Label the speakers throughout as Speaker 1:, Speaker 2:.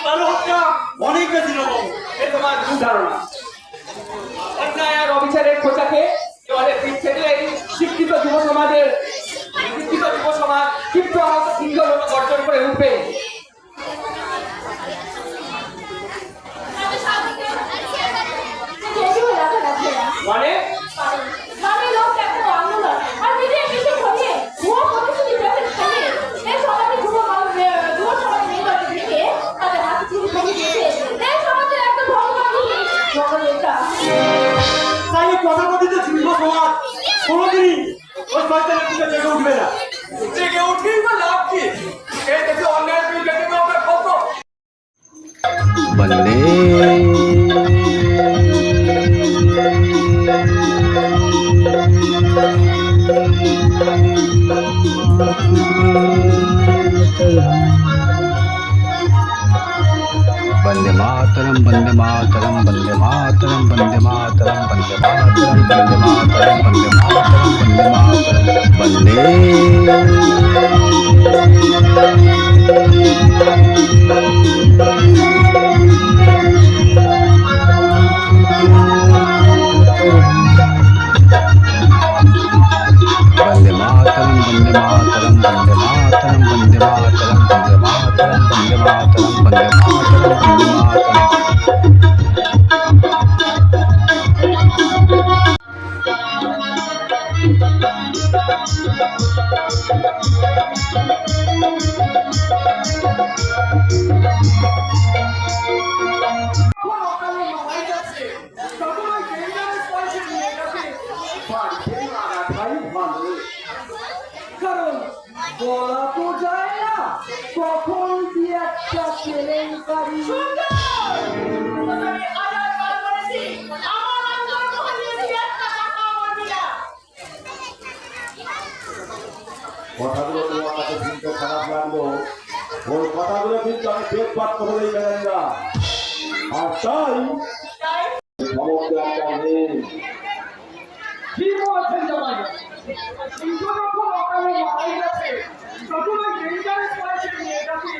Speaker 1: তার হত্যা অনেক বেশি নেব, এ তোমার ভুল ধারণা। অন্যায় আর অবিচারের খোঁচাকে জলে পিঠ থেকে শিক্ষিত যুব সমাজ কিন্তু আমাকে সুন্দর অর্জন করে উঠবে। মানে কথা কথিত যুব সমাজ কোনোদিনই ওই সরকারের দিকে জেগে উঠবে না। জেগে উঠেই বা লাভ কি? এই দেশে অন্যায় বিরুদ্ধে আমরা কত
Speaker 2: বন্দে वंदे मातरम वंदे मातरम वंदे मातरम वंदे मातरम वंदे मातरम वंदे मातरम वंदे मातरम वंदे वंदे मातरम वंदे मातरम वंदे मातरम वंदे मातरम वंदे मातरम वंदे मातरम वंदे मातरम वंदे मातरम।
Speaker 1: কারণ বলা তো যায় না কখন কি একটা কেলেঙ্কারি।
Speaker 3: কথাগুলো তোমার কাছে শুনতে খারাপ লাগলো, ওই কথাগুলো কিন্তু আমি পেট পাত করেই গেলেন না। আর তাই সমস্ত একটা মেয়ে
Speaker 1: কি বলছেন জামাই? কিন্তু যখন অকালে মারাই গেছে তখন ওই ডেঞ্জারাস বয়সের মেয়েটাকে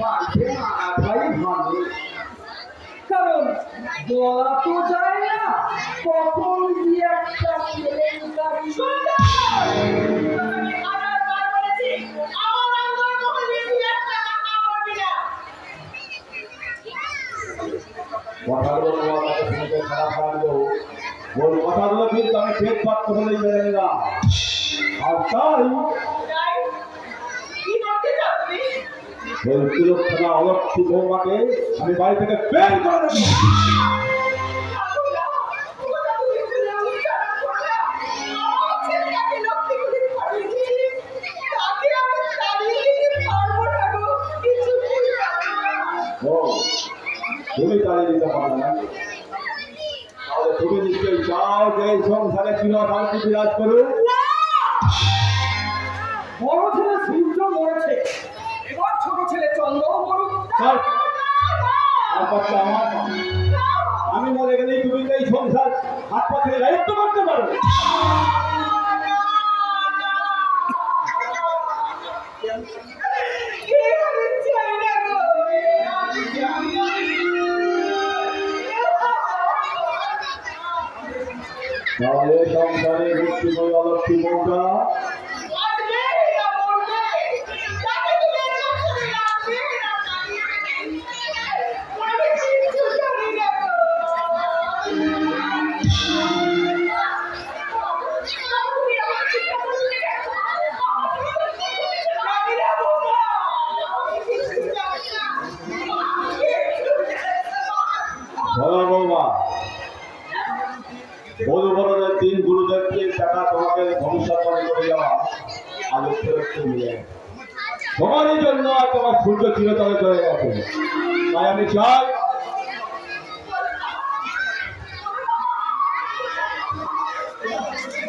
Speaker 1: বাড়িতে মারাটাই ভালো। কারণ বলা তো যায় না কখন কি একটা কেলেঙ্কারি।
Speaker 3: কথাগুলো তোমার কাছে শুনতে খারাপ লাগলো, ওই কথাগুলো কিন্তু আমি পেট পাত করেই গেলেন না। আর তাই ওই সুরক্ষা অলক্ষী বৌমাকে আমি বাড়ি থেকে বের করে দেবো। তুমি তাড়িয়ে দিতে পারো না, তাহলে তুমি নিশ্চয়ই চাও যে এই সংসারে চিরশান্তি বিরাজ করুক।
Speaker 1: বড় ছেলে সূর্য মরেছে, এবার ছোট ছেলে চন্দ্রও মরুক।
Speaker 3: আমি মরে গেলেই তুমি এই সংসার হাত পা ছেড়ে দায়িত্ব করতে পারবে। তাহলে সংসারে মৃত্যু বই অলক্ষী বউটা বৌমা বধূবরণের দিন গুরুদেবকে টাকা তোমাকে ভবিষ্যৎবাণী করে যাওয়া আজ একটু মিলে তোমারই জন্য আর তোমার সূর্য চিরতরে চলে গেছে। তাই আমি চাই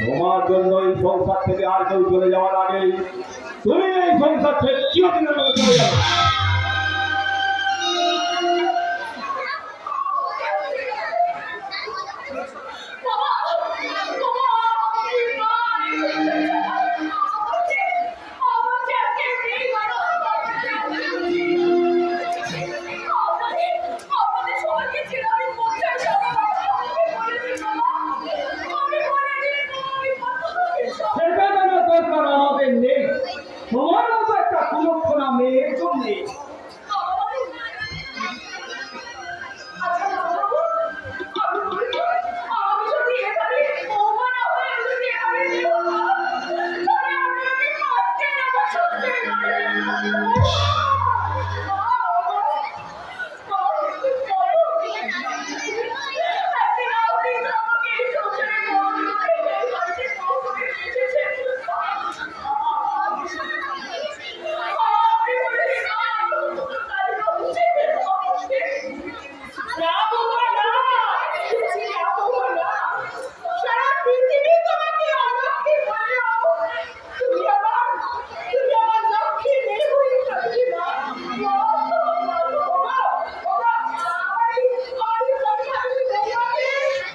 Speaker 3: তোমার জন্য এই সংসার থেকে আর কেউ চলে যাওয়ার আগেই তুমি এই সংসার থেকে চিরদিনের মতো চলে যাবে।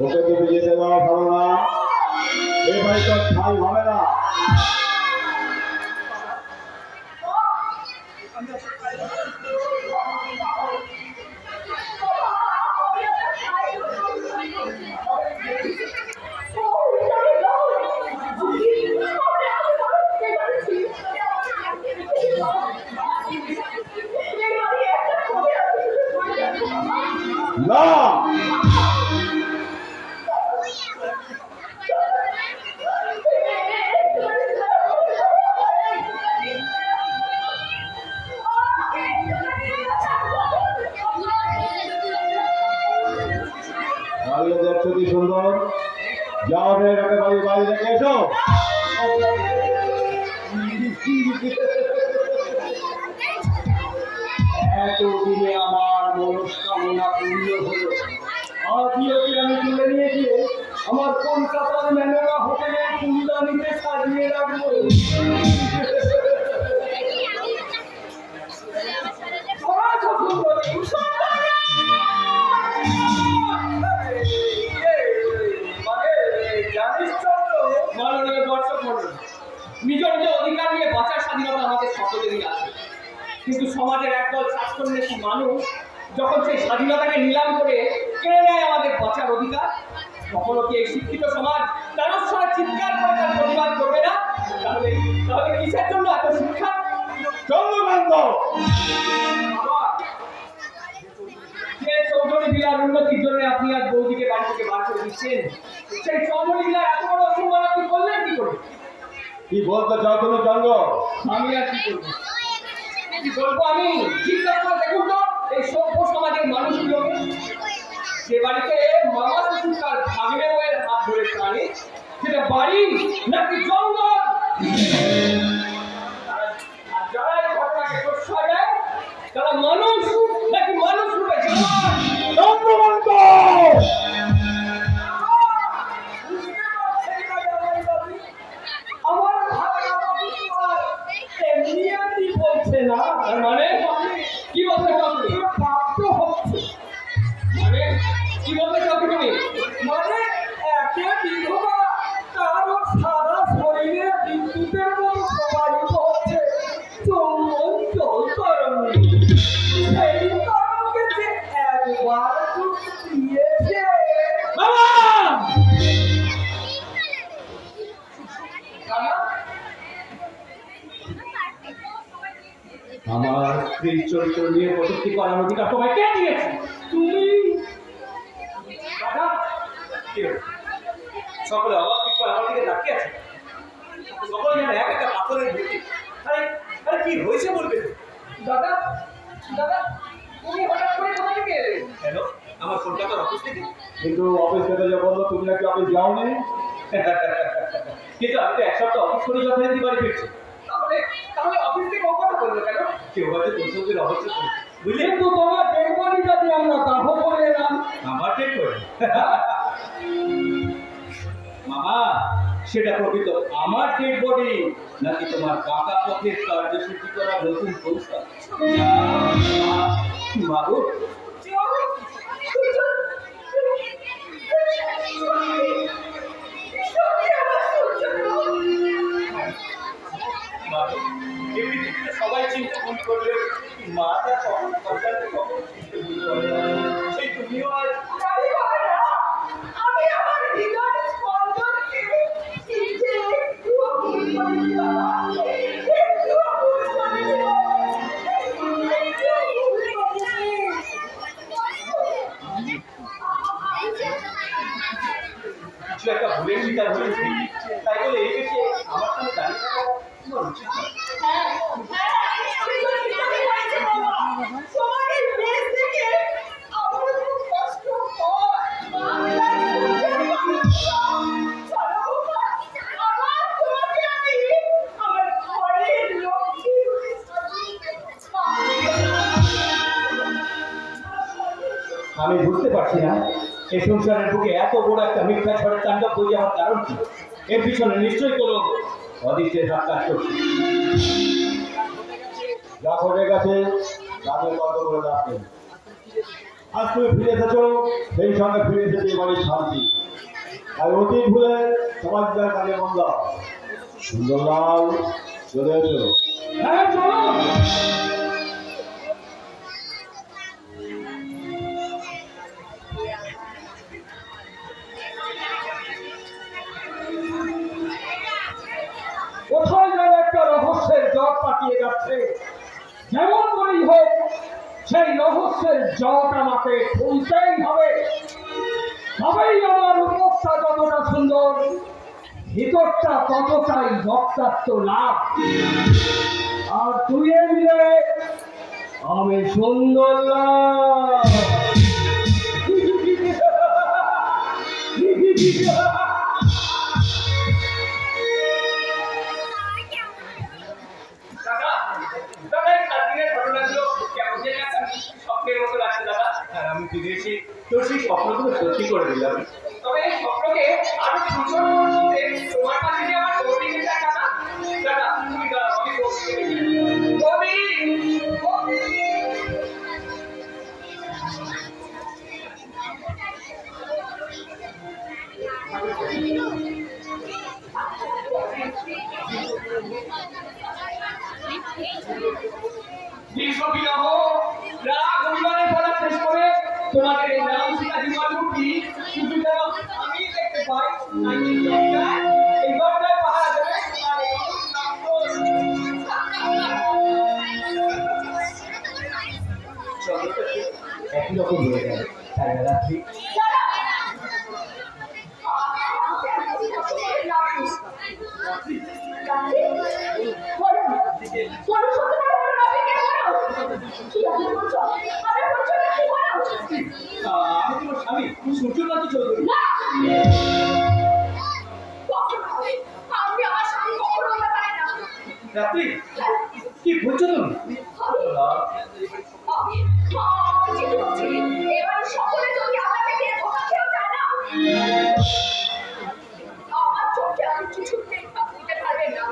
Speaker 3: ওকে তুমি যেতে দেওয়া ভালো না, এ ভাই তো ঠাই হবে না। না, দাঁড়িয়ে দেখছো কি সুন্দর, যাও রে এটাকে বাড়ি বাড়ি রেখে এসো। এতদিনে আমার মনস্কামনা পূর্ণ হলো, আজও কি আমি তুলে নিয়ে গিয়ে আমার কলকাতার ম্যানেরা হোটেলের ফুলদানিতে সাজিয়ে রাখবো।
Speaker 4: মাননীয় দর্শক মণ্ডলী, নিজ নিজ অধিকার নিয়ে বাঁচার স্বাধীনতা আমাদের সকলেরই আছে, কিন্তু সমাজের একদল স্বাস্থ্যন্বেষী মানুষ যখন সেই স্বাধীনতাকে নিলাম করে কেড়ে নেয় আমাদের বাঁচার অধিকার, তখনও কি এই শিক্ষিত সমাজ তার সঙ্গে চিৎকার করে তার প্রতিবাদ করবে না? তাহলে তাহলে কিসের জন্য এত শিক্ষা?
Speaker 3: চন্দ্রকান্ত,
Speaker 4: যে চৌধুরী বিলার উন্নতির জন্য আপনি আজ বৌদিকে বাড়ি থেকে বার করে দিচ্ছেন, সেই চৌধুরী বিলার এত বড় অসম্মান আপনি করলেন কি করে?
Speaker 3: কি বলতে চাও তুমি চন্দ্র?
Speaker 4: আমি আর কি করবো? কি বলবো আমি? জিজ্ঞাসা করে দেখুন তো এই সভ্য সমাজের মানুষগুলোকে, যে বাড়িতে মামা শ্বশুর তার ভাগ্নে বইয়ের হাত ধরে টানে, সেটা বাড়ি নাকি জঙ্গল? আর যারা এই ঘটনাকে প্রশ্রয় দেয় তারা মানুষ নাকি মানুষ রূপে জানোয়ার?
Speaker 3: চন্দ্রকান্ত,
Speaker 4: আমার এমনি এমনি বলছে না, তার মানে কি বলতে চাও তুমি? প্রাপ্ত হচ্ছে মানে কি বলতে চাও তুমি? মানে একে বিধবা তার সারা শরীরে বিদ্যুতের মতো প্রবাহিত হচ্ছে চৌমঞ্চল তরঙ্গ, সেই তরঙ্গে যে একবার দিয়েছে।
Speaker 3: আমার স্ত্রীর চরিত্র নিয়ে কটূক্তি করার অধিকার তোমায় কে দিয়েছে?
Speaker 4: তুমি
Speaker 1: সকলে অবাক করে আমার দিকে তাকিয়ে আছে, সকলে যেন এক একটা পাথরের মূর্তি। আরে আরে কি হয়েছে বলবে তো?
Speaker 4: দাদা দাদা তুমি হঠাৎ করে কোথা থেকে এলে?
Speaker 1: কেন আমার কলকাতার অফিস থেকে?
Speaker 3: কিন্তু অফিস থেকে যে বললো তুমি নাকি অফিস যাওনি।
Speaker 1: কিন্তু আমি তো এক সপ্তাহ অফিস করে যথারীতি বাড়ি ফিরছি।
Speaker 4: তাহলে তাহলে অফিস থেকে ও কথা বললো কেন?
Speaker 1: কেউ হয়তো তোর সঙ্গে রহস্য করে, বুঝলি?
Speaker 4: কিন্তু তোমার ডেড বডি যদি আমরা দাহ করে এলাম।
Speaker 1: আমার ডেট করে মামা, সেটা প্রকৃত আমার ডেড বডি নাকি তোমার বাঁকা পথের কার্যসূচি করা নতুন কৌশল? বাবু বাবু, এই পৃথিবীতে সবাই চিন্তা ভুল করলে মা তার সন্তানকে কখন চিনতে ভুল করে না। সেই তুমিও আজ
Speaker 4: আমি আমার হৃদয় স্পন্দনকে চিনতে একটুও ভুল করিনি বাবা, একটুও ভুল করিনি, একটুও ভুল করিনি।
Speaker 1: কিছু একটা ভুলের শিকার হয়েছে, তাই বলে এই বিষয়ে আমার সঙ্গে দাঁড়িয়ে থাকা তোমার উচিত নয়।
Speaker 4: সমাজের দেশ থেকে আমার খুব কষ্ট হয়। আমার ঘরের লক্ষ্মী
Speaker 3: আমি বুঝতে পারছি না এই সংসারের বুকে এত বড় একটা মিথ্যা ছড়ে তাণ্ডব বই যাওয়ার কারণ কি? এর পিছনে নিশ্চয়ই কোনো অদৃশ্যের হাত কাজ করছে। যা ঘটে গেছে তাদের কত করে লাভ নেই। আজ তুমি ফিরে এসেছো, সেই সঙ্গে ফিরে এসেছে এবারের শান্তি। আর অতীত ভুলে সমাজের কাজে মন দাও। সুন্দরলাল চলে এসো।
Speaker 4: হ্যাঁ চলো। কোথায় যেন একটা রহস্যের জট পাঠিয়ে যাচ্ছে। যেমন করেই হোক সেই রহস্যের জট আমাকে খুলতেই হবে। তবেই আমার রূপটা যতটা সুন্দর, ভিতরটা ততটাই রক্তাক্ত লাভ। আর তুই মিলে আমি সুন্দর লাভ।
Speaker 5: দাদা, দাদা এই 7 দিনের ঘটনাগুলো কেমন যেন একটা স্বপ্নের মতো লাগছে দাদা।
Speaker 1: আর আমি ফিরে এসে তোর সেই স্বপ্নগুলো সত্যি করে দিলাম।
Speaker 5: তবে এই স্বপ্নকে আরো সুন্দর করতে তোমার কাছে কি আমার দৌড়ে নিয়ে যায় দাদা? দাদা, তুমি দাদা, আমি কবি কবি দীর্ঘ বিরহ রাগ অভিমানের পড়া শেষ করে তোমাদের এই রাম সীতা জীবন মুক্তি শুধু যেন আমি দেখতে পাই। আমি এই ঘরটায় পাহারা দেবে আর এই
Speaker 1: একই রকম হয়ে গেল, তাই না রাত্রি? আমি তোমার স্বামী সূর্যকান্ত চৌধুরী। রাত্রি, কি বলছো তুমি?
Speaker 6: এবার সকলে যদি আমাকে ধোকা খেয়েও যায় না, আমার চোখে আমি কিছুতেই দিতে পারবে না।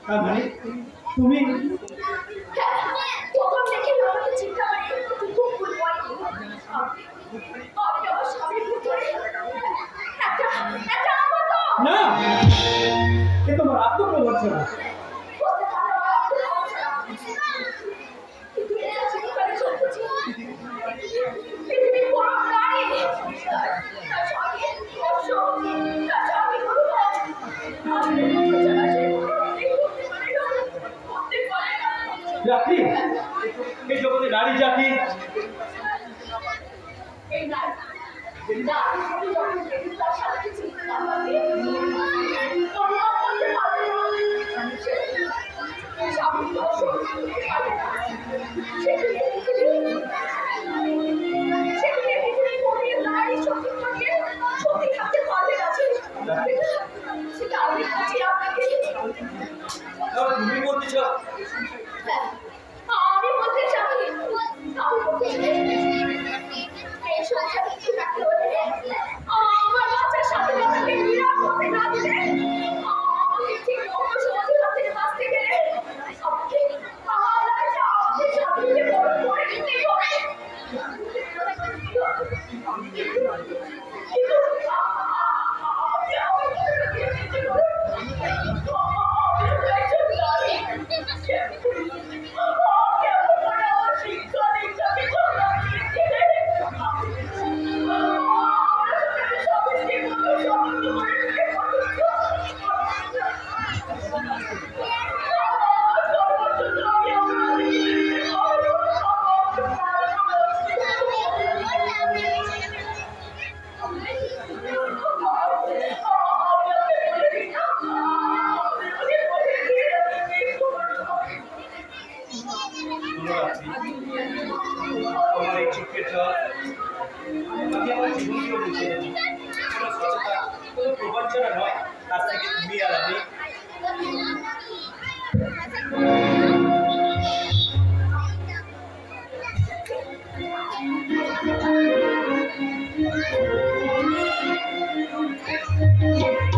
Speaker 1: তার মানে তুমি
Speaker 6: তখন দেখে আমাকে চিন্তা করি তুই খুব ভুল বলনি। আমি আমার স্বামীর ভিতরে একটা আবদ্ধ
Speaker 1: না, এ তোমার আত্মপ্রবঞ্চনা।
Speaker 6: বলতে পারো আমার আবদ্ধ কিন্তু এটা চিন্তারে চলতেছি পৃথিবীর বড় নারী তার স্বামী অবশ্য তার স্বামী হলো আমি জানা সেই করতে পারে না।
Speaker 1: রাত্রি, এই জগতে নারী জাতি
Speaker 6: এই নারী নারী যখন তার সাথে চিন্তা না পারবে অনুভব করতে পারবে না স্বামী দোষ পারে না। সেখানে পৃথিবীর কোনো নারী সত্যকে সত্যি থাকতে পারবে না। সেটা আমি বলছি আপনাকে।
Speaker 1: তুমি বলতে চাও
Speaker 6: আমি বলতে চাই এই সংসারে কিছু রাখতে হলে আমার বাচ্চার সাথে বাচ্চাকে বিরাট হতে না দিলে আমাকে ঠিক মতো সমাজের হাতে বাঁচতে গেলে আমাকে আমাদের স্বামীকে বড় করে নিতেই হবে। কিন্তু
Speaker 1: তোমার এই চোখের জল আমি আমার জীবনকেও বুঝিয়ে দেবো। কোনো সততা, কোনো প্রবঞ্চনা নয়, তার থেকে তুমি আর আমি
Speaker 6: Thank you.